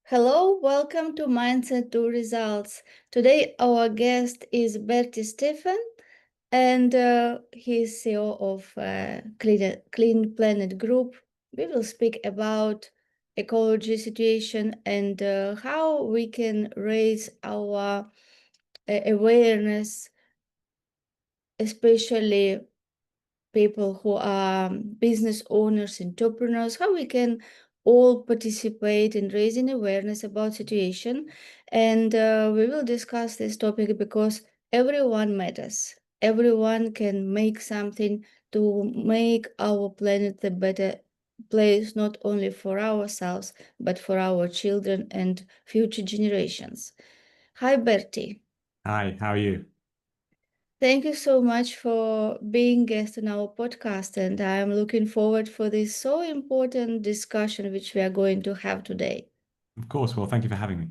Hello, welcome to Mindset to Results. Today, our guest is Bertie Stephens, and he's CEO of Clean Planet Group. We will speak about ecology situation and how we can raise our awareness, especially people who are business owners, entrepreneurs, how we can all participate in raising awareness about situation. And we will discuss this topic because everyone matters. Everyone can make something to make our planet a better place, not only for ourselves, but for our children and future generations. Hi, Bertie. Hi, how are you? Thank you so much for being guest on our podcast, and I'm looking forward for this so important discussion which we are going to have today. Of course. Well, thank you for having me.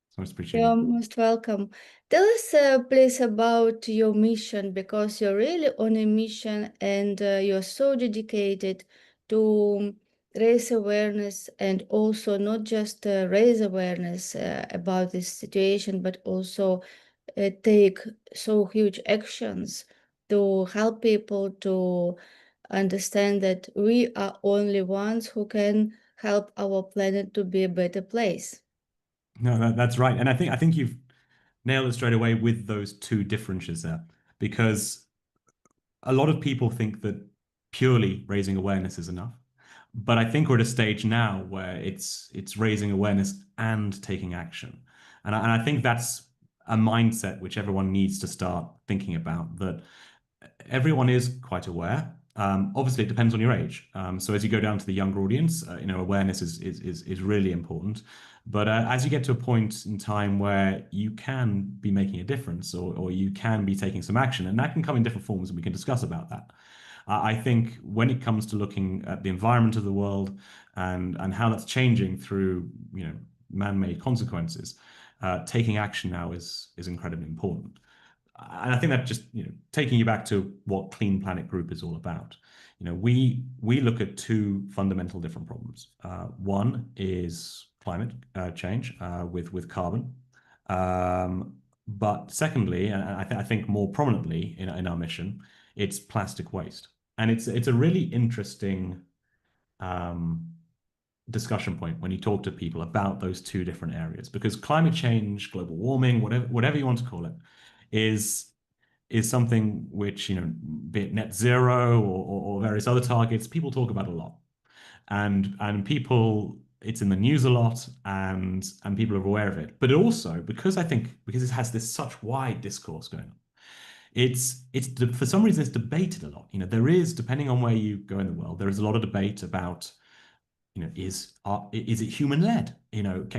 It's most You're appreciated. most welcome. Tell us, please, about your mission because you're really on a mission and you're so dedicated to raise awareness and also not just raise awareness about this situation, but also take so huge actions to help people to understand that we are only ones who can help our planet to be a better place. No, that's right. And I think you've nailed it straight away with those two differences there, because a lot of people think that purely raising awareness is enough. But I think we're at a stage now where it's raising awareness and taking action. And I think that's a mindset which everyone needs to start thinking about, that everyone is quite aware. Obviously, it depends on your age. So as you go down to the younger audience, awareness is really important. But as you get to a point in time where you can be making a difference, or you can be taking some action, and that can come in different forms, and we can discuss about that. I think when it comes to looking at the environment of the world and how that's changing through man-made consequences, taking action now is incredibly important. And I think that just taking you back to what Clean Planet Group is all about. We look at two fundamental different problems. One is climate change with carbon, but secondly, and I think more prominently in our mission, it's plastic waste, and it's a really interesting um, discussion point when you talk to people about those two different areas, because climate change, global warming, whatever you want to call it, is something which, be it net zero or various other targets, people talk about a lot. And people, it's in the news a lot, and people are aware of it. But it also, because it has this such wide discourse going on, it's for some reason it's debated a lot. There is, depending on where you go in the world, there is a lot of debate about, is it human led?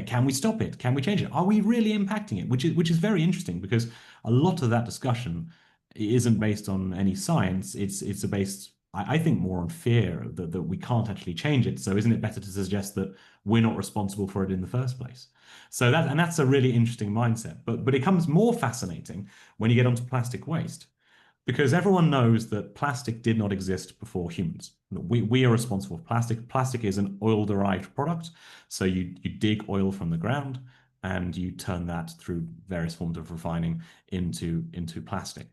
Can we stop it? Can we change it? Are we really impacting it? Which is very interesting, because a lot of that discussion isn't based on any science. It's based, I think, more on fear that we can't actually change it. So isn't it better to suggest that we're not responsible for it in the first place? So that's a really interesting mindset. But it becomes more fascinating when you get onto plastic waste, because everyone knows that plastic did not exist before humans. We are responsible for plastic. Plastic is an oil-derived product. So you dig oil from the ground and you turn that through various forms of refining into plastic.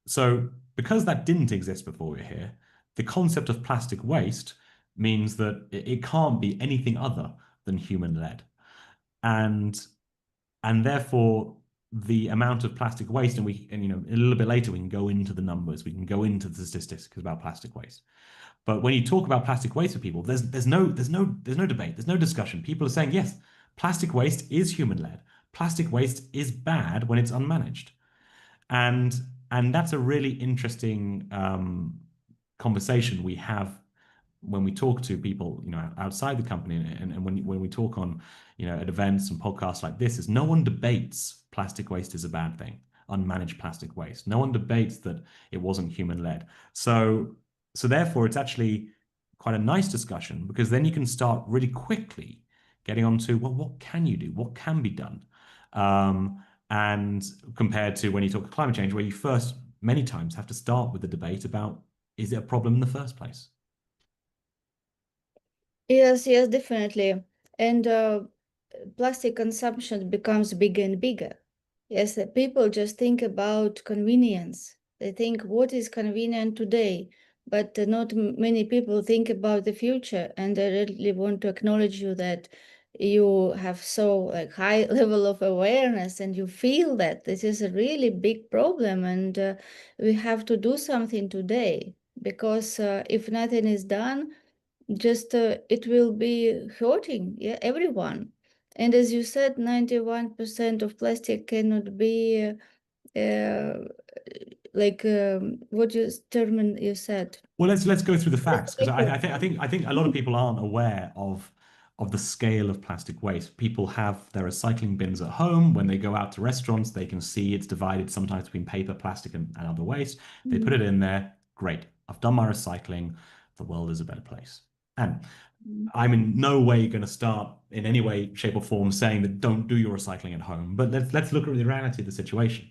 So because that didn't exist before we we're here, the concept of plastic waste means that it can't be anything other than human-led. And therefore the amount of plastic waste, and a little bit later we can go into the numbers, we can go into the statistics about plastic waste. But when you talk about plastic waste with people, there's no debate, there's no discussion. People are saying, yes, plastic waste is human led. Plastic waste is bad when it's unmanaged. And that's a really interesting conversation we have when we talk to people, outside the company, and when we talk on, at events and podcasts like this, is no one debates plastic waste is a bad thing, unmanaged plastic waste. No one debates that it wasn't human led. So therefore, it's actually quite a nice discussion, because then you can start really quickly getting onto, well, what can you do? What can be done? And compared to when you talk climate change, where you first many times have to start with the debate about, is it a problem in the first place? Yes, yes, definitely. And plastic consumption becomes bigger and bigger. Yes, people just think about convenience. They think what is convenient today, but not many people think about the future. And I really want to acknowledge you that you have so like high level of awareness and you feel that this is a really big problem, and we have to do something today, because if nothing is done, just it will be hurting, yeah, everyone. And as you said, 91% of plastic cannot be like what you term you said. Well, let's go through the facts because Recyclable. I think a lot of people aren't aware of the scale of plastic waste. People have their recycling bins at home. When they go out to restaurants, they can see it's divided sometimes between paper, plastic, and other waste. They put Mhm. it in there. Great. I've done my recycling. The world is a better place. And I'm in no way going to start in any way, shape, or form saying that don't do your recycling at home. But let's look at the reality of the situation.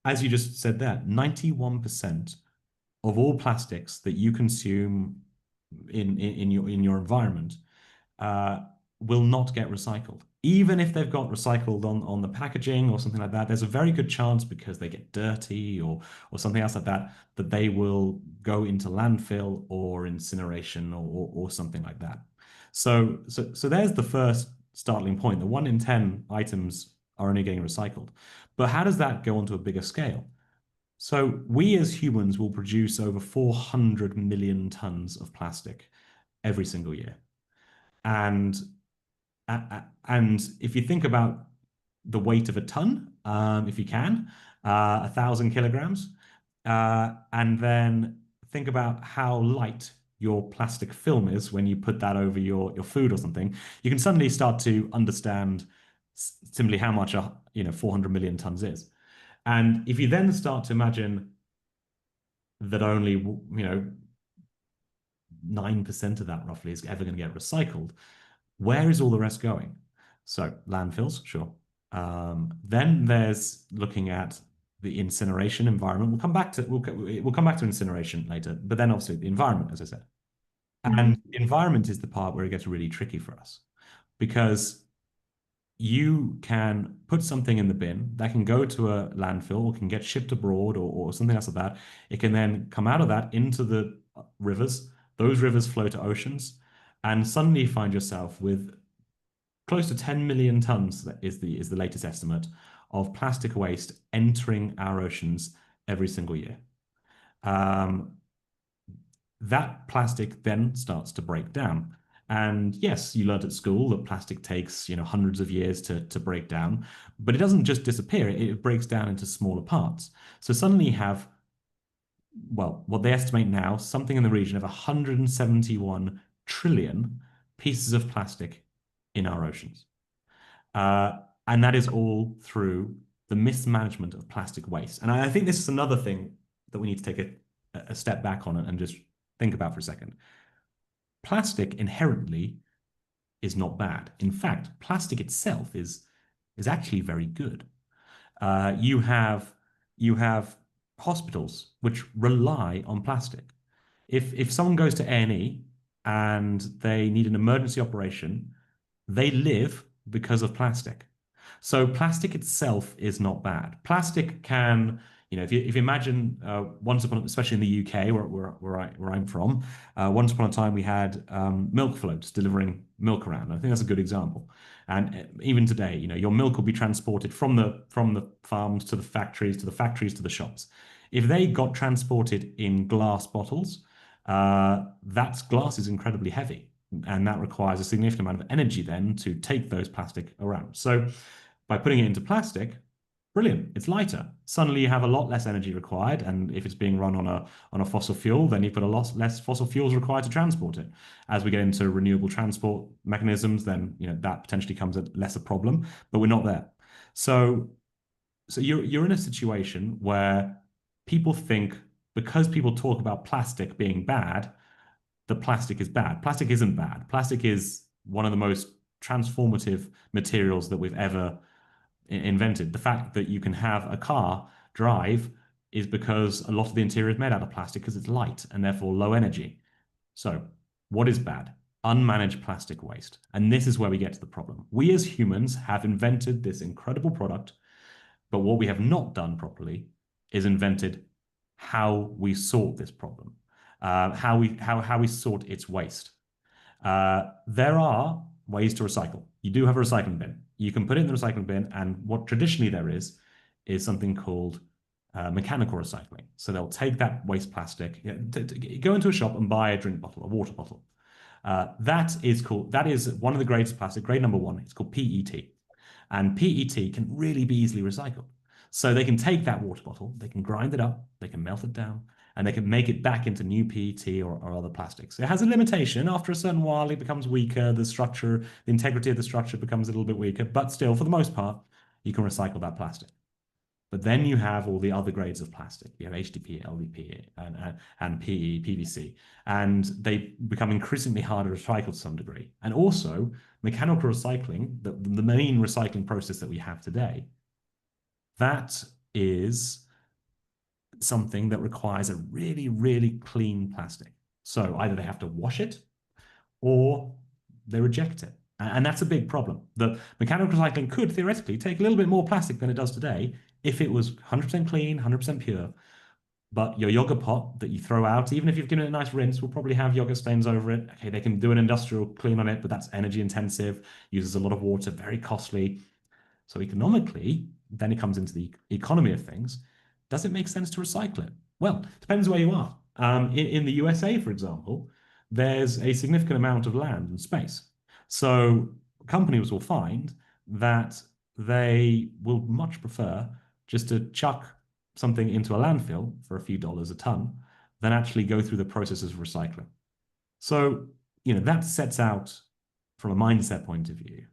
As you just said there, 91% of all plastics that you consume in your environment uh, will not get recycled. Even if they've got recycled on the packaging or something like that, there's a very good chance because they get dirty or something else like that, that they will go into landfill or incineration or something like that. So there's the first startling point. The 1 in 10 items are only getting recycled. But how does that go onto a bigger scale? So we as humans will produce over 400 million tons of plastic every single year. And and if you think about the weight of a ton, if you can, 1,000 kilograms, and then think about how light your plastic film is when you put that over your food or something, you can suddenly start to understand simply how much 400 million tons is. And if you then start to imagine that only 9% of that roughly is ever going to get recycled, where is all the rest going? So landfills, sure. Then there's looking at the incineration environment. We'll come back to incineration later, but then obviously the environment, as I said. And Mhm. environment is the part where it gets really tricky for us because you can put something in the bin that can go to a landfill or can get shipped abroad or something else like that. It can then come out of that into the rivers. Those rivers flow to oceans, and suddenly you find yourself with close to 10 million tons, that is the latest estimate, of plastic waste entering our oceans every single year. Um, that plastic then starts to break down. And yes, you learned at school that plastic takes, hundreds of years to break down, but it doesn't just disappear, it breaks down into smaller parts. So suddenly you have, well, what they estimate now, something in the region of 171 trillion pieces of plastic in our oceans. Uh, and that is all through the mismanagement of plastic waste. And I think this is another thing that we need to take a step back on and just think about for a second. Plastic inherently is not bad. In fact, plastic itself is actually very good. You have hospitals which rely on plastic. If someone goes to A&E and they need an emergency operation, they live because of plastic. So plastic itself is not bad. Plastic can, if you imagine once upon, especially in the UK where I'm from, once upon a time we had milk floats delivering milk around. I think that's a good example. And even today, your milk will be transported from the farms to the factories, to the factories to the shops. If they got transported in glass bottles, that glass is incredibly heavy, and that requires a significant amount of energy then to take those plastic around. So by putting it into plastic, brilliant, it's lighter. Suddenly you have a lot less energy required, and if it's being run on a fossil fuel, then you've got a lot less fossil fuels required to transport it. As we get into renewable transport mechanisms, then that potentially comes at less a problem, but we're not there. So you're in a situation where people think because people talk about plastic being bad, the plastic is bad. Plastic isn't bad. Plastic is one of the most transformative materials that we've ever invented. The fact that you can have a car drive is because a lot of the interior is made out of plastic because it's light and therefore low energy. So, what is bad? unmanaged plastic waste. And this is where we get to the problem. We as humans have invented this incredible product, but what we have not done properly is invented how we sort this problem, how we sort its waste. There are ways to recycle. You do have a recycling bin. You can put it in the recycling bin, and what traditionally there is something called mechanical recycling. So they'll take that waste plastic, go into a shop and buy a drink bottle, a water bottle. That is one of the grades of plastic, grade number one. It's called PET. And PET can really be easily recycled. So they can take that water bottle, they can grind it up, they can melt it down, and they can make it back into new PET or other plastics. It has a limitation. After a certain while, it becomes weaker. The integrity of the structure becomes a little bit weaker, but still, for the most part, you can recycle that plastic. But then you have all the other grades of plastic. You have HDPE, LDPE, and PE, PVC, and they become increasingly harder to recycle to some degree. And also, mechanical recycling, the main recycling process that we have today, that is something that requires a really, really clean plastic. So either they have to wash it or they reject it. And that's a big problem. The mechanical recycling could theoretically take a little bit more plastic than it does today if it was 100% clean, 100% pure. But your yogurt pot that you throw out, even if you've given it a nice rinse, will probably have yogurt stains over it. Okay, they can do an industrial clean on it, but that's energy intensive, uses a lot of water, very costly. So economically, then it comes into the economy of things. Does it make sense to recycle it? Well, it depends where you are. In the USA, for example, there's a significant amount of land and space. So companies will find that they will much prefer just to chuck something into a landfill for a few dollars a ton than actually go through the processes of recycling. So, that sets out from a mindset point of view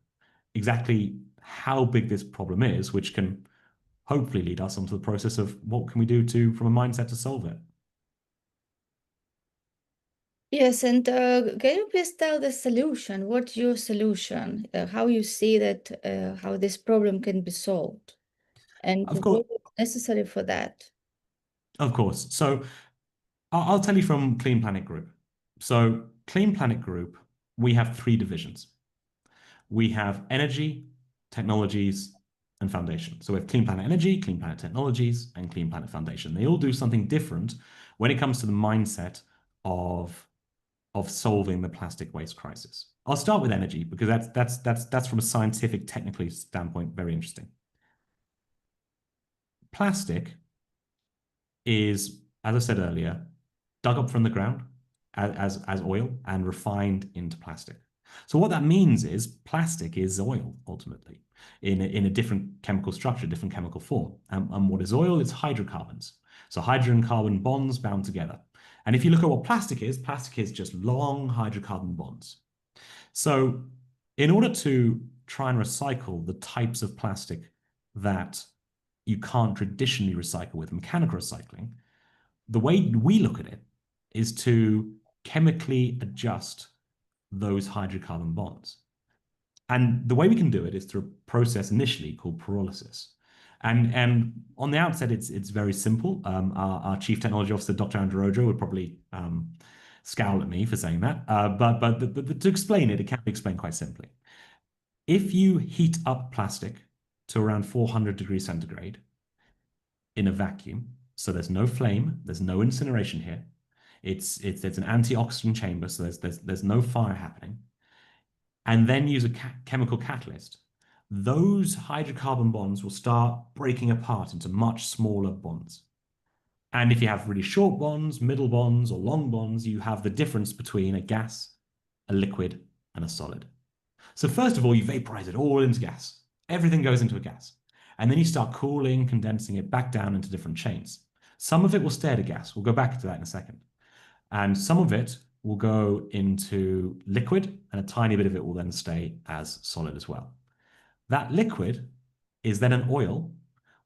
exactly how big this problem is, which can hopefully lead us onto the process of what can we do from a mindset to solve it. Yes, and can you please tell the solution? What's your solution? How you see that, how this problem can be solved, and Of course, what is necessary for that? of course. So I'll tell you from Clean Planet Group. So Clean Planet Group, we have three divisions. We have energy, technologies, and foundation. So we have Clean Planet Energy, Clean Planet Technologies, and Clean Planet Foundation. They all do something different when it comes to the mindset of solving the plastic waste crisis. I'll start with energy because that's from a scientific, technically standpoint, very interesting. Plastic is, as I said earlier, dug up from the ground as oil and refined into plastic. So what that means is plastic is oil ultimately in a different chemical structure, different chemical form. And what is oil? It's hydrocarbons. So hydrogen carbon bonds bound together. And if you look at what plastic is just long hydrocarbon bonds. So in order to try and recycle the types of plastic that you can't traditionally recycle with mechanical recycling, the way we look at it is to chemically adjust those hydrocarbon bonds. And the way we can do it is through a process initially called pyrolysis. And on the outset, it's very simple. Our Chief Technology Officer, Dr. Andrew Ojo, would probably scowl at me for saying that. But to explain it, it can be explained quite simply. If you heat up plastic to around 400 degrees centigrade in a vacuum, so there's no flame, there's no incineration here. It's an antioxidant chamber, so there's no fire happening. And then use a chemical catalyst. Those hydrocarbon bonds will start breaking apart into much smaller bonds. And if you have really short bonds, middle bonds, or long bonds, you have the difference between a gas, a liquid, and a solid. So first of all, you vaporize it all into gas. Everything goes into a gas. And then you start cooling, condensing it back down into different chains. Some of it will stay at a gas. We'll go back to that in a second. And some of it will go into liquid, and a tiny bit of it will then stay as solid as well. That liquid is then an oil,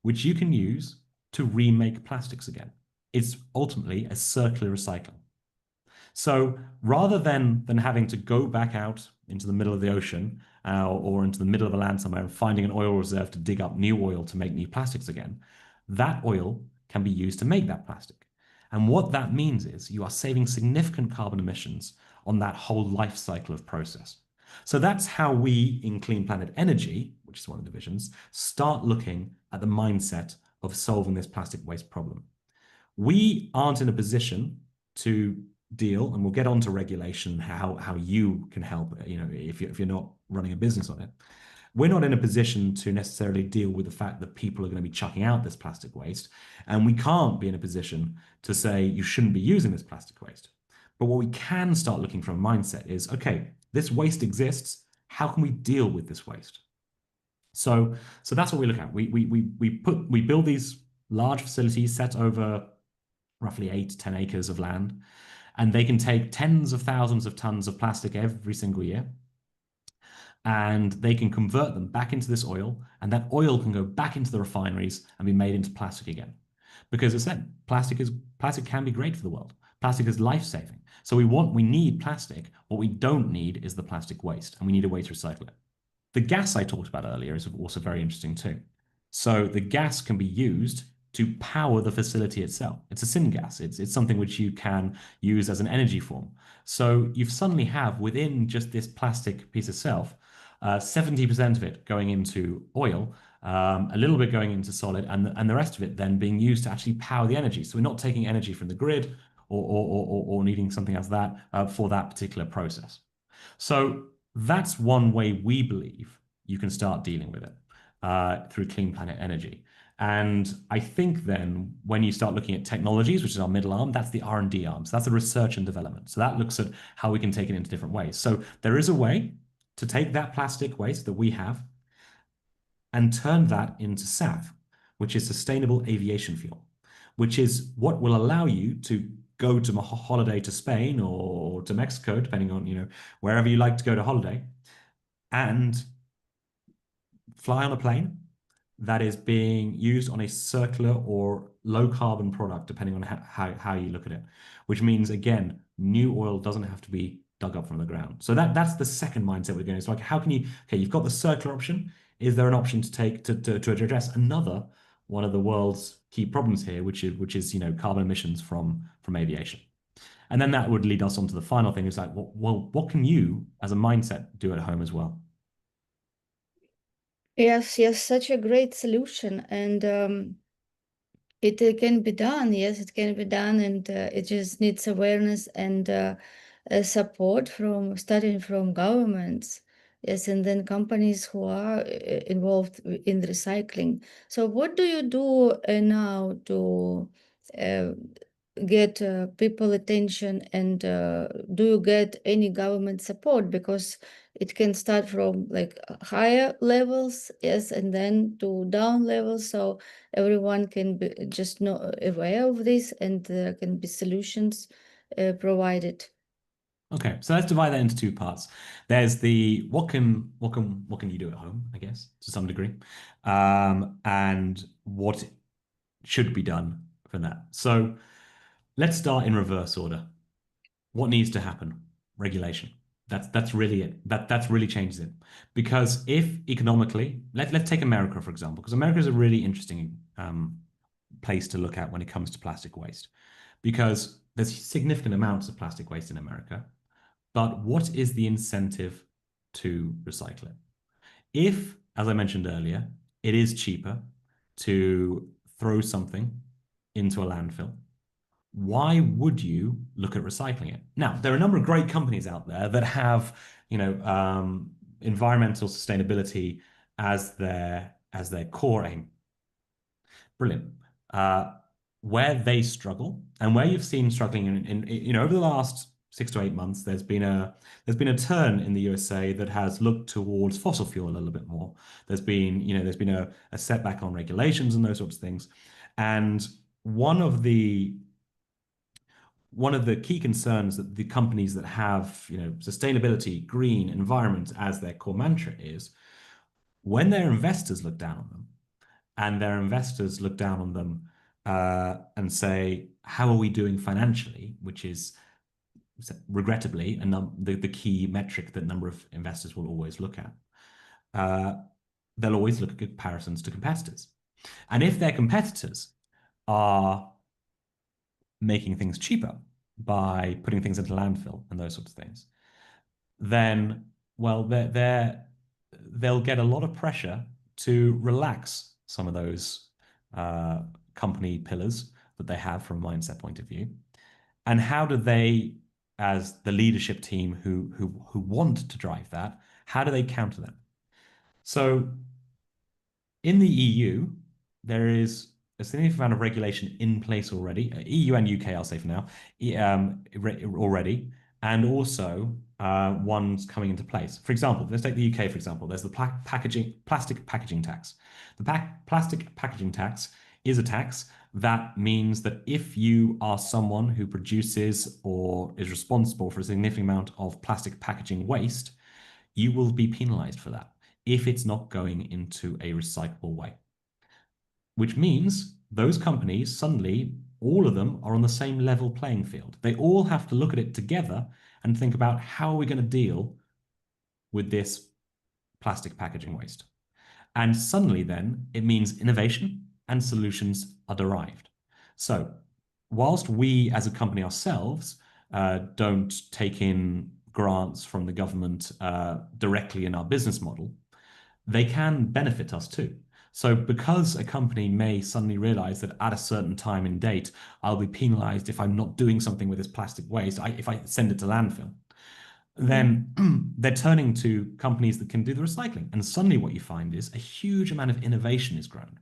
which you can use to remake plastics again. It's ultimately a circular recycling. So rather than having to go back out into the middle of the ocean or into the middle of a land somewhere and finding an oil reserve to dig up new oil to make new plastics again, that oil can be used to make that plastic. And what that means is you are saving significant carbon emissions on that whole life cycle of process. So that's how we in Clean Planet Energy, which is one of the divisions, start looking at the mindset of solving this plastic waste problem. We aren't in a position to deal, and we'll get on to regulation, how you can help, if you're not running a business on it. We're not in a position to necessarily deal with the fact that people are going to be chucking out this plastic waste, and we can't be in a position to say you shouldn't be using this plastic waste. But what we can start looking from a mindset is, okay, this waste exists. How can we deal with this waste? So that's what we look at. We build these large facilities set over roughly 8 to 10 acres of land, and they can take tens of thousands of tons of plastic every single year, and they can convert them back into this oil, and that oil can go back into the refineries and be made into plastic again. Because as I said, plastic can be great for the world. Plastic is life-saving. So we need plastic. What we don't need is the plastic waste, and we need a way to recycle it. The gas I talked about earlier is also very interesting too. So the gas can be used to power the facility itself. It's a syngas. It's something which you can use as an energy form. So you suddenly have within just this plastic piece itself, 70% of it going into oil, a little bit going into solid, and the rest of it then being used to actually power the energy. So we're not taking energy from the grid or needing something else for that particular process. So that's one way we believe you can start dealing with it through Clean Planet Energy. And I think then when you start looking at technologies, which is our middle arm, that's the R&D arm. So that's the research and development. So that looks at how we can take it into different ways. So there is a way to take that plastic waste that we have and turn that into SAF, which is sustainable aviation fuel, which is what will allow you to go to a holiday to Spain or to Mexico, depending on, wherever you like to go to holiday, and fly on a plane that is being used on a circular or low carbon product, depending on how you look at it, which means, again, new oil doesn't have to be dug up from the ground. So that's the second mindset we're going. So like, how can you've got the circular option. Is there an option to take to address another one of the world's key problems here, which is carbon emissions from aviation? And then that would lead us on to the final thing, is like, well, what can you as a mindset do at home as well? Yes, yes, such a great solution. And it can be done. Yes, it can be done. And it just needs awareness and support starting from governments. Yes, and then companies who are involved in recycling. So what do you do now to uh, get people attention, and do you get any government support? Because it can start from like higher levels, yes, and then to down levels, so everyone can be just know aware of this, and there can be solutions provided. Okay, so let's divide that into two parts. There's the what can you do at home, I guess, to some degree, and what should be done for that. So let's start in reverse order. What needs to happen? Regulation. That's really it. That's really changes it. Because if economically, let's take America for example, because America is a really interesting place to look at when it comes to plastic waste, because there's significant amounts of plastic waste in America. But what is the incentive to recycle it? If, as I mentioned earlier, it is cheaper to throw something into a landfill, why would you look at recycling it? Now, there are a number of great companies out there that have, environmental sustainability as their core aim. Brilliant. Where they struggle, and where you've seen struggling in over the last 6 to 8 months, there's been a turn in the USA that has looked towards fossil fuel a little bit more. There's been a setback on regulations and those sorts of things. And one of the key concerns that the companies that have, sustainability, green, environment as their core mantra is, when their investors look down on them, and their investors look down on them and say, how are we doing financially, which is regrettably the key metric that a number of investors will always look at. They'll always look at comparisons to competitors. And if their competitors are making things cheaper, by putting things into landfill and those sorts of things, then, well, they'll get a lot of pressure to relax some of those uh, company pillars that they have from a mindset point of view. And how do they, as the leadership team who want to drive that, how do they counter that? So in the EU, there is a significant amount of regulation in place already, EU and UK, I'll say for now, already, and also ones coming into place. For example, let's take the UK, for example, there's the plastic packaging tax. The plastic packaging tax is a tax that means that if you are someone who produces or is responsible for a significant amount of plastic packaging waste, you will be penalized for that if it's not going into a recyclable way. Which means those companies suddenly, all of them are on the same level playing field. They all have to look at it together and think about how are we going to deal with this plastic packaging waste. And suddenly then it means innovation and solutions are derived. So whilst we as a company ourselves don't take in grants from the government directly in our business model, they can benefit us too. So because a company may suddenly realize that at a certain time and date, I'll be penalized if I'm not doing something with this plastic waste, if I send it to landfill, then they're turning to companies that can do the recycling. And suddenly what you find is a huge amount of innovation is grown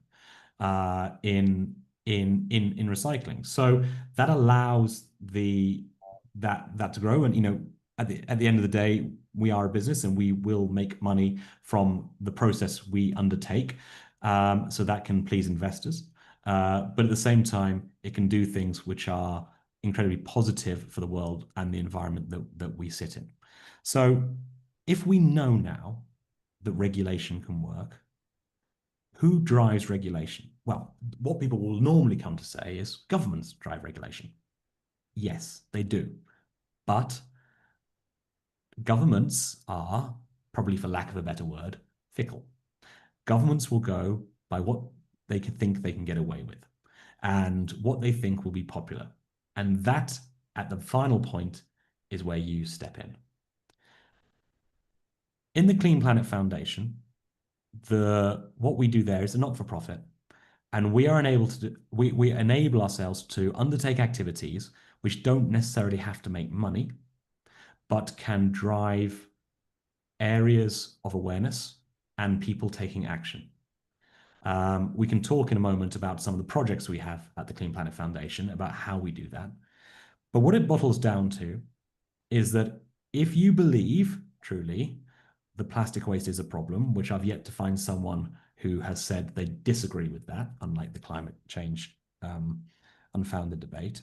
in recycling. So that allows that to grow. And at the end of the day, we are a business and we will make money from the process we undertake. So that can please investors. But at the same time, it can do things which are incredibly positive for the world and the environment that we sit in. So if we know now that regulation can work, who drives regulation? Well, what people will normally come to say is governments drive regulation. Yes, they do. But governments are, probably for lack of a better word, fickle. Governments will go by what they think they can get away with and what they think will be popular. And that, at the final point, is where you step in. In the Clean Planet Foundation, what we do there is a not-for-profit, and we enable ourselves to undertake activities which don't necessarily have to make money, but can drive areas of awareness and people taking action. We can talk in a moment about some of the projects we have at the Clean Planet Foundation about how we do that. But what it bottles down to is that if you believe truly the plastic waste is a problem, which I've yet to find someone who has said they disagree with that, unlike the climate change unfounded debate,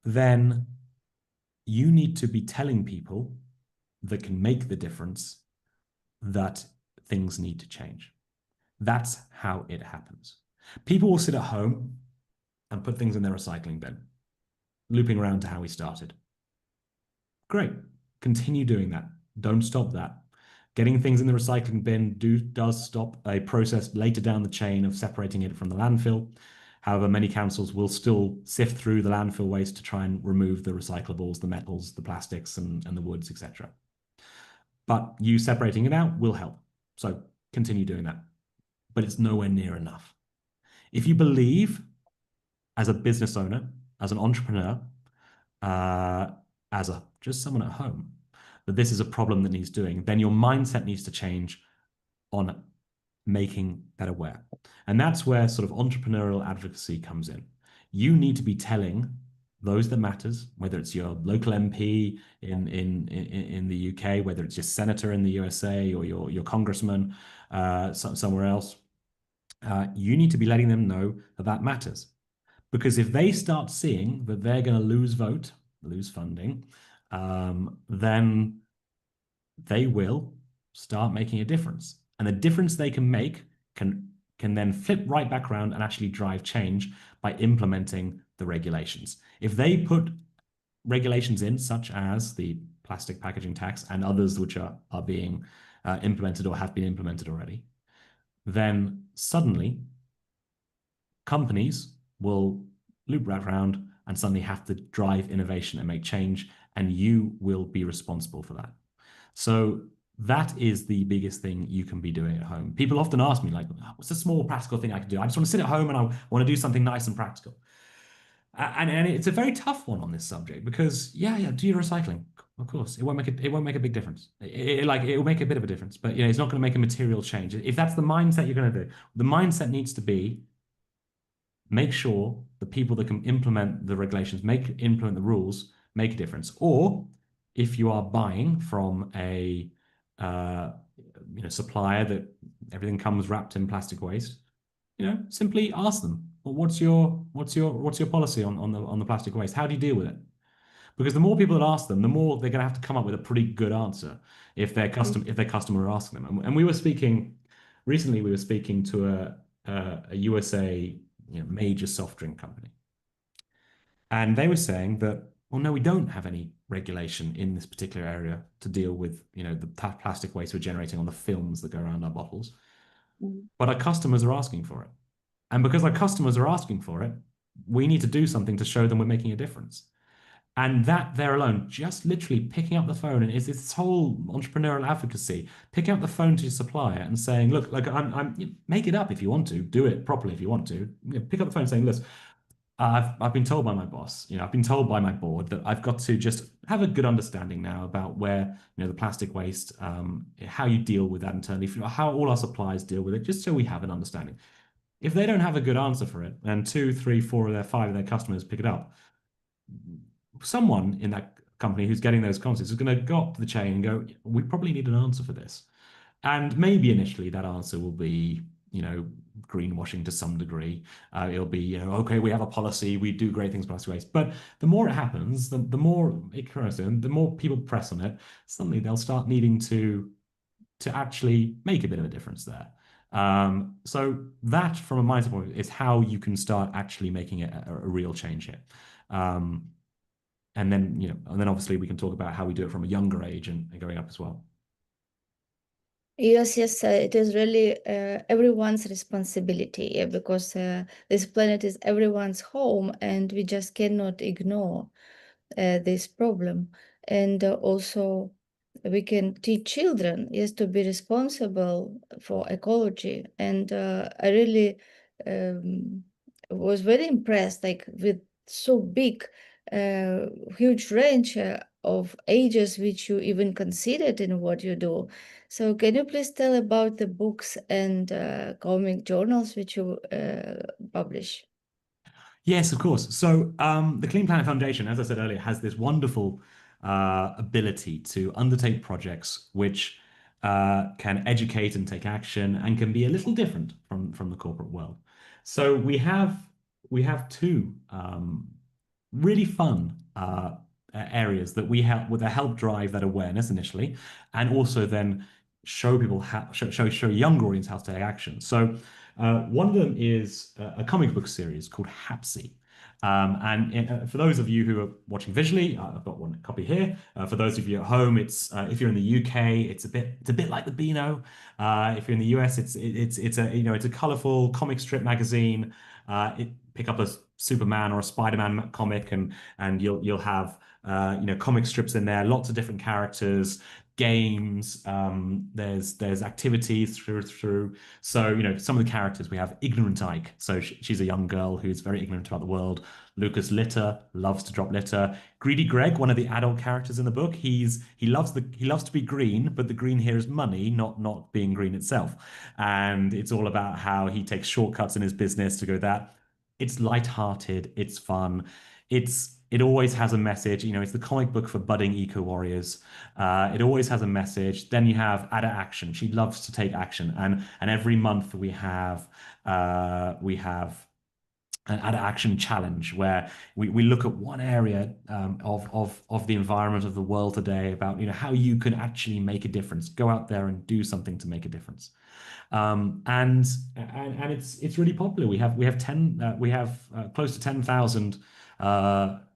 then you need to be telling people that can make the difference that things need to change. That's how it happens. People will sit at home and put things in their recycling bin, looping around to how we started. Great. Continue doing that. Don't stop that. Getting things in the recycling bin does stop a process later down the chain of separating it from the landfill. However, many councils will still sift through the landfill waste to try and remove the recyclables, the metals, the plastics, and the woods, etc. But you separating it out will help. So continue doing that. But it's nowhere near enough. If you believe, as a business owner, as an entrepreneur, as just someone at home, that this is a problem that needs doing, then your mindset needs to change on making that aware. And that's where sort of entrepreneurial advocacy comes in. You need to be telling those that matters, whether it's your local MP in the UK, whether it's your senator in the USA or your congressman somewhere else, you need to be letting them know that matters. Because if they start seeing that they're going to lose funding, then they will start making a difference. And the difference they can make can then flip right back around and actually drive change by implementing the regulations. If they put regulations in, such as the plastic packaging tax and others which are being implemented or have been implemented already, then suddenly companies will loop right around and suddenly have to drive innovation and make change, and you will be responsible for that. So that is the biggest thing you can be doing at home. People often ask me, like, what's a small practical thing I can do? I just want to sit at home and I want to do something nice and practical. And it's a very tough one on this subject because yeah, do your recycling. Of course, it won't make a big difference. It will make a bit of a difference, but it's not going to make a material change. If that's the mindset you're going to do, the mindset needs to be make sure the people that can implement the regulations, implement the rules, make a difference. Or if you are buying from a uh, supplier that everything comes wrapped in plastic waste, simply ask them, well, what's your policy on the plastic waste? How do you deal with it? Because the more people that ask them, the more they're going to have to come up with a pretty good answer if their customer are asking them. And we were speaking recently. We were speaking to a USA major soft drink company, and they were saying that, well, no, we don't have any regulation in this particular area to deal with the plastic waste we're generating on the films that go around our bottles, Mm. but our customers are asking for it. And because our customers are asking for it, we need to do something to show them we're making a difference. And that there alone, just literally picking up the phone, and it's this whole entrepreneurial advocacy, picking up the phone to your supplier and saying, look, like make it up if you want to, do it properly if you want to. Pick up the phone and saying, listen, I've been told by my boss, I've been told by my board that I've got to just have a good understanding now about where, the plastic waste, how you deal with that internally, how all our suppliers deal with it, just so we have an understanding. If they don't have a good answer for it, and two, three, four of their five of their customers pick it up, someone in that company who's getting those concepts is going to go up to the chain and go, we probably need an answer for this. And maybe initially that answer will be, greenwashing to some degree. It'll be, okay, we have a policy, we do great things for plastic waste. But the more it happens, the more it grows, and the more people press on it, suddenly they'll start needing to actually make a bit of a difference there. So that, from a mindset point, is how you can start actually making it a real change here. Um, and then obviously we can talk about how we do it from a younger age and going up as well. Yes, yes, it is really everyone's responsibility, because this planet is everyone's home, and we just cannot ignore this problem. And also, we can teach children, yes, to be responsible for ecology. And I really was very impressed, like, with so big, huge range of ages which you even considered in what you do. So can you please tell about the books and comic journals which you publish? Yes, of course. So the Clean Planet Foundation, as I said earlier, has this wonderful ability to undertake projects which can educate and take action and can be a little different from the corporate world. So we have two really fun areas that we help with, that help drive that awareness initially, and also then show people how show younger audience how to take action. So one of them is a comic book series called Hapsy. And for those of you who are watching visually, I've got one copy here. For those of you at home, it's if you're in the UK, it's a bit like the Beano. If you're in the US, it's a colorful comic strip magazine. Pick up a Superman or a Spider-Man comic, and you'll have comic strips in there, lots of different characters, games. There's activities through. So some of the characters, we have Ignorant Ike. So she's a young girl who's very ignorant about the world. Lucas Litter loves to drop litter. Greedy Greg, one of the adult characters in the book, he loves to be green, but the green here is money, not being green itself. And it's all about how he takes shortcuts in his business to go that. It's light-hearted, it's fun, it always has a message. It's the comic book for budding eco warriors. It always has a message. Then you have Ada Action. She loves to take action, and every month we have an Ada Action challenge where we look at one area of the environment of the world today, about how you can actually make a difference. Go out there and do something to make a difference. And it's really popular. We have close to 10,000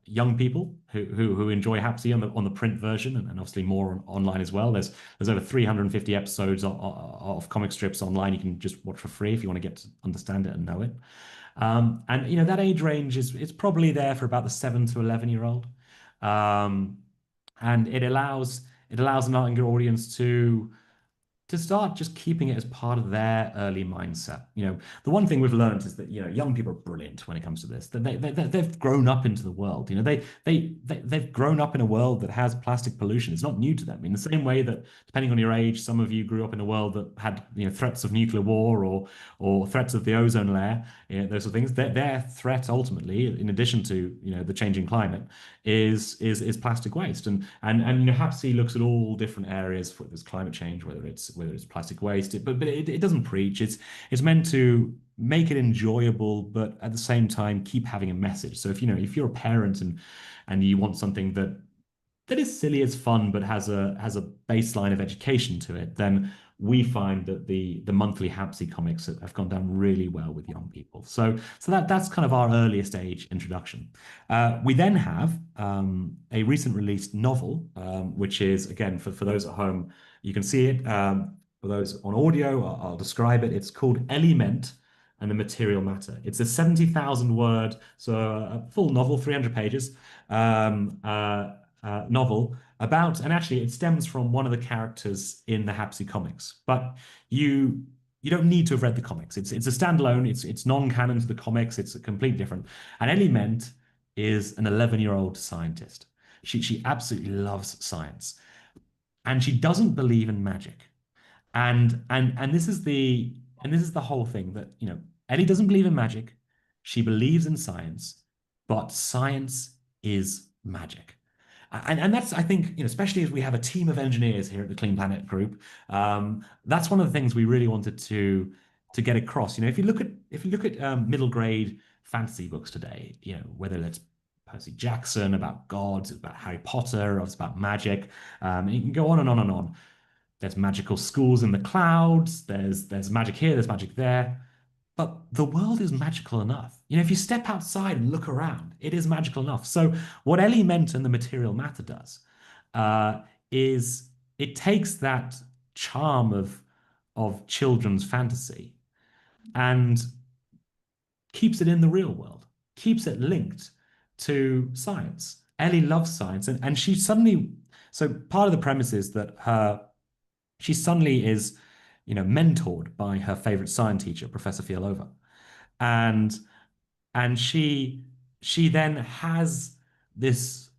young people who enjoy Hapsy on the print version, and obviously more online as well. There's over 350 episodes of comic strips online you can just watch for free if you want to get to understand it and know it. And that age range is it's probably there for about the 7 to 11 year old. Um, and it allows an younger audience to start just keeping it as part of their early mindset. The one thing we've learned is that, young people are brilliant when it comes to this. That they've grown up into the world. They've grown up in a world that has plastic pollution. It's not new to them. In the same way that, depending on your age, some of you grew up in a world that had, threats of nuclear war or threats of the ozone layer, those sort of things. Their threat ultimately, in addition to, the changing climate, is plastic waste. And HAPSI looks at all different areas for this climate change, whether it's plastic waste, but it doesn't preach. It's meant to make it enjoyable, but at the same time keep having a message. So if you're a parent and you want something that is silly, it's fun, but has a baseline of education to it, then we find that the monthly Hapsy comics have gone down really well with young people. So that's kind of our earliest age introduction. We then have a recent released novel, which is, again, for those at home, you can see it. For those on audio, I'll describe it. It's called Element and the Material Matter. It's a 70,000 word, so a full novel, 300 pages. Novel about, and actually it stems from one of the characters in the Hapsy comics. But you don't need to have read the comics. It's a standalone. It's non-canon to the comics. It's a completely different. And Ellie Ment is an 11-year-old scientist. She absolutely loves science, and she doesn't believe in magic. And this is the whole thing, that Ellie doesn't believe in magic. She believes in science, but science is magic. And that's, I think, especially as we have a team of engineers here at the Clean Planet Group, that's one of the things we really wanted to get across. If you look at middle grade fantasy books today, whether it's Percy Jackson about gods, it's about Harry Potter, or it's about magic, and you can go on and on and on. There's magical schools in the clouds. There's magic here. There's magic there. But the world is magical enough. If you step outside and look around, it is magical enough. So what Ellie Ment and the Material Matter does is it takes that charm of children's fantasy and keeps it in the real world, keeps it linked to science. Ellie loves science, and she suddenly. So part of the premise is that she suddenly is, mentored by her favorite science teacher, Professor Fialova, and she then has this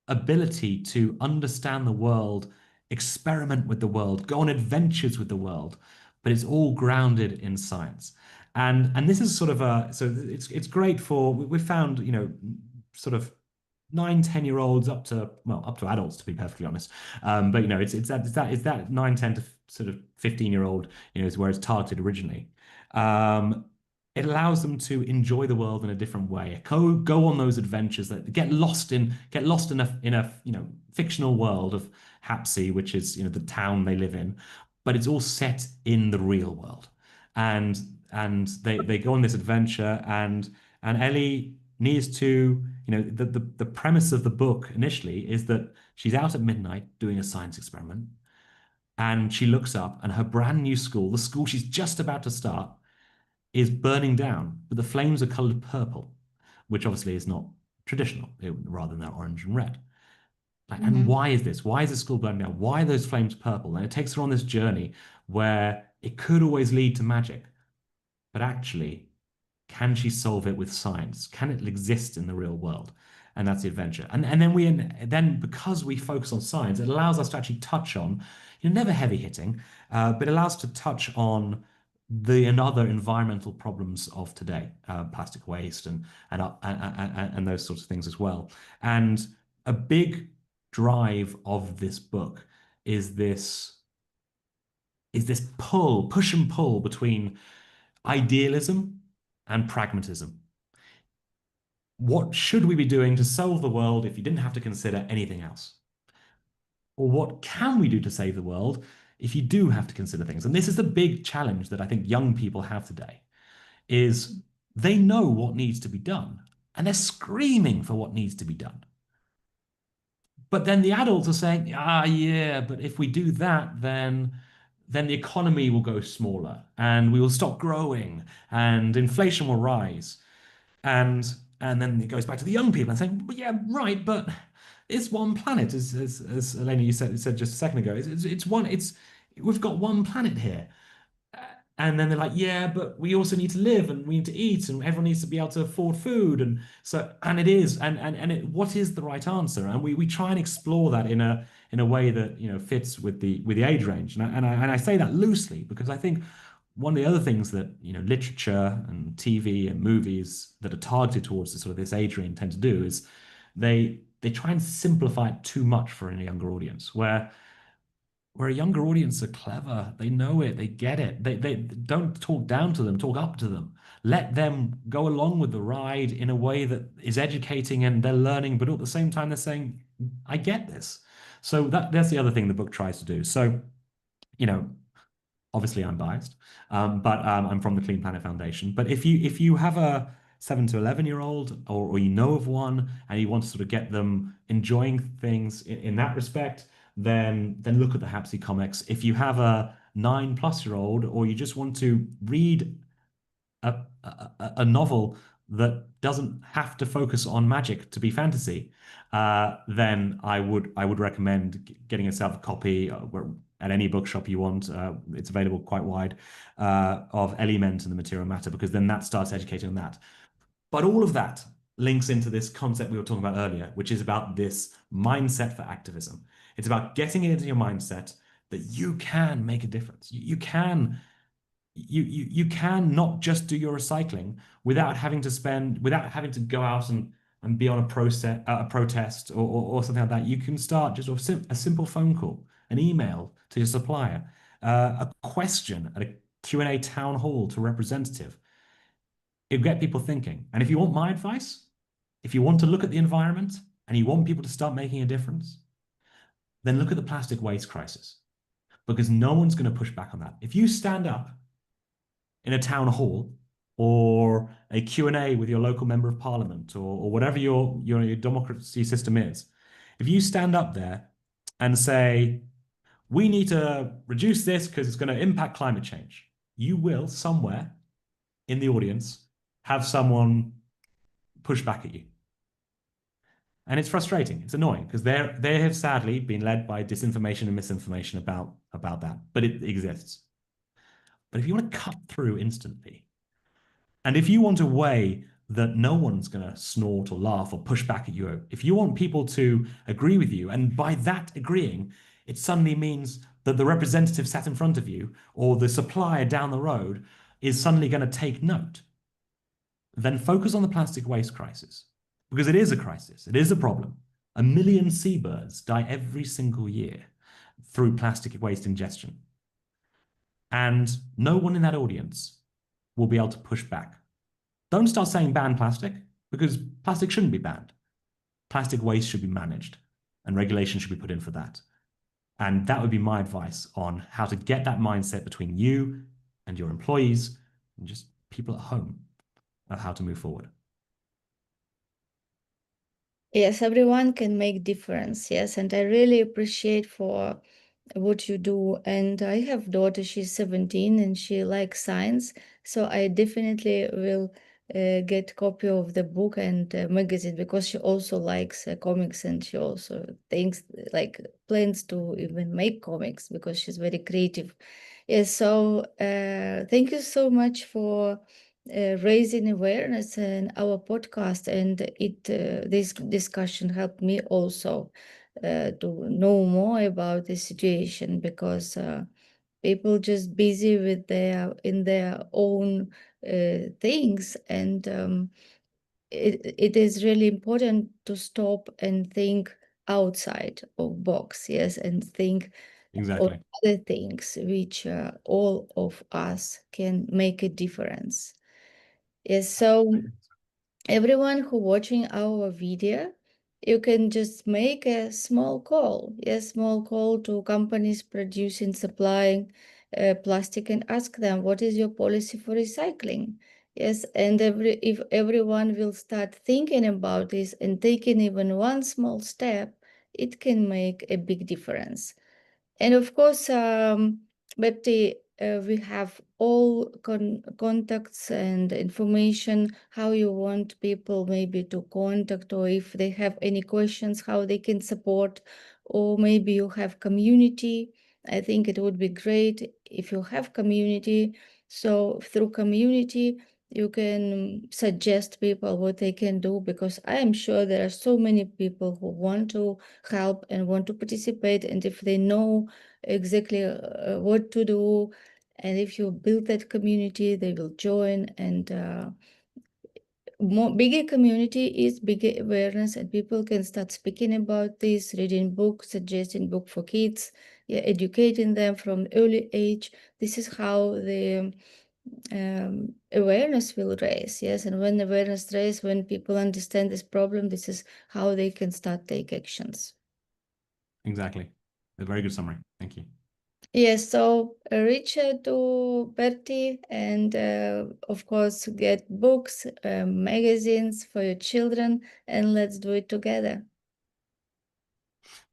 ability to understand the world, experiment with the world, go on adventures with the world, but it's all grounded in science. And this is sort of it's great for, we found, sort of 9, 10 year olds up to adults, to be perfectly honest. But it's that 9, 10 to sort of 15-year-old, is where it's targeted originally. It allows them to enjoy the world in a different way. Go on those adventures, that get lost in a fictional world of Hapsy, which is the town they live in, but it's all set in the real world. And they go on this adventure, and Ellie needs to, the premise of the book initially is that she's out at midnight doing a science experiment, and she looks up, and her brand new school, the school she's just about to start, is burning down, but the flames are colored purple, which obviously is not traditional, rather than orange and red. And Mhm. why is this? Why is the school burning down? Why are those flames purple? And it takes her on this journey where it could always lead to magic, but actually, can she solve it with science? Can it exist in the real world? And that's the adventure. And then because we focus on science, it allows us to actually touch on, never heavy hitting, but it allows us to touch on the and other environmental problems of today, plastic waste and those sorts of things as well. And a big drive of this book is this push and pull between idealism and pragmatism. What should we be doing to solve the world if you didn't have to consider anything else? Or what can we do to save the world if you do have to consider things? And this is the big challenge that I think young people have today, is they know what needs to be done, and they're screaming for what needs to be done. But then the adults are saying, yeah, but if we do that, then then the economy will go smaller and we will stop growing and inflation will rise. And and then it goes back to the young people and saying, well, yeah, right, but it's one planet, as Elena you said just a second ago. It's one. It's we've got one planet here. And then they're like, yeah, but we also need to live and we need to eat and everyone needs to be able to afford food. And so, and it is, what is the right answer? And we try and explore that in a way that, fits with the age range. And I say that loosely because I think one of the other things that, literature and TV and movies that are targeted towards this age range tend to do is they try and simplify it too much for a younger audience, where a younger audience are clever. They know it. They get it. They don't talk down to them, talk up to them. Let them go along with the ride in a way that is educating and they're learning, but at the same time, they're saying, I get this. So that's the other thing the book tries to do. So, you know, obviously I'm biased, but I'm from the Clean Planet Foundation. But if you have a 7 to 11-year-old or you know of one and you want to sort of get them enjoying things in that respect, then look at the Hapsy comics. If you have a 9+ year old or you just want to read a novel that doesn't have to focus on magic to be fantasy, then I would recommend getting yourself a copy at any bookshop you want. It's available quite wide of Element and the Material Matter, because then that starts educating on that. But all of that links into this concept we were talking about earlier, which is about this mindset for activism. It's about getting it into your mindset that you can make a difference. You can not just do your recycling without having to go out and be on a protest or something like that. You can start just a simple phone call, an email to your supplier, a question at a Q&A town hall to a representative. It'll get people thinking. And if you want my advice, if you want to look at the environment and you want people to start making a difference, then look at the plastic waste crisis, because no one's going to push back on that. If you stand up in a town hall or a Q&A with your local member of parliament or whatever your democracy system is, if you stand up there and say, we need to reduce this because it's going to impact climate change, you will somewhere in the audience have someone push back at you. And it's frustrating. It's annoying because they have sadly been led by disinformation and misinformation about that, but it exists. But if you want to cut through instantly, and if you want a way that no one's going to snort or laugh or push back at you, if you want people to agree with you, and by that agreeing, it suddenly means that the representative sat in front of you or the supplier down the road is suddenly going to take note, then focus on the plastic waste crisis, because it is a crisis. It is a problem. 1 million seabirds die every single year through plastic waste ingestion. And no one in that audience will be able to push back. Don't start saying ban plastic, because plastic shouldn't be banned. Plastic waste should be managed and regulation should be put in for that. And that would be my advice on how to get that mindset between you and your employees and just people at home of how to move forward. Yes, everyone can make difference. Yes, and I really appreciate for what you do. And I have daughter, she's 17 and she likes science. So I definitely will get copy of the book and magazine, because she also likes comics, and she also thinks like plans to even make comics because she's very creative. Yes, so thank you so much for raising awareness in our podcast, and this discussion helped me also to know more about the situation, because people just busy with their own things, and it is really important to stop and think outside of box, yes, and think of Exactly. other things which all of us can make a difference. Yes, so everyone who watching our video, you can just make a small call, yes, small call to companies producing, supplying plastic, and ask them, what is your policy for recycling? Yes, and if everyone will start thinking about this and taking even one small step, it can make a big difference. And of course, but we have all contacts and information, how you want people maybe to contact, or if they have any questions, how they can support, or maybe you have community. I think it would be great if you have community. So through community, you can suggest people what they can do, because I am sure there are so many people who want to help and want to participate. And if they know exactly what to do, and if you build that community, they will join. And more bigger community is bigger awareness, and people can start speaking about this, reading books, suggesting book for kids, yeah, educating them from early age. This is how the awareness will raise. Yes, and when awareness raise, when people understand this problem, this is how they can start take actions. Exactly. A very good summary. Thank you. Yes, so reach out to Bertie, and of course get books, magazines for your children, and let's do it together.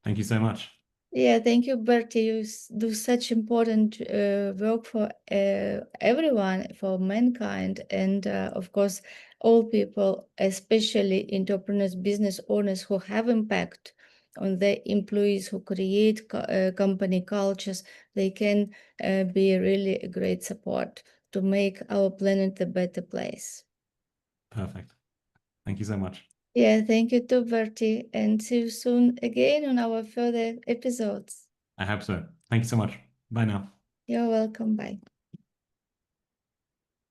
Thank you so much. Yeah, thank you, Bertie. You do such important work for everyone, for mankind, and of course, all people, especially entrepreneurs, business owners who have impact on their employees, who create company cultures. They can be really a great support to make our planet a better place. Perfect. Thank you so much. Yeah, thank you too, Bertie, and see you soon again on our further episodes. I hope so. Thank you so much. Bye now. You're welcome. Bye.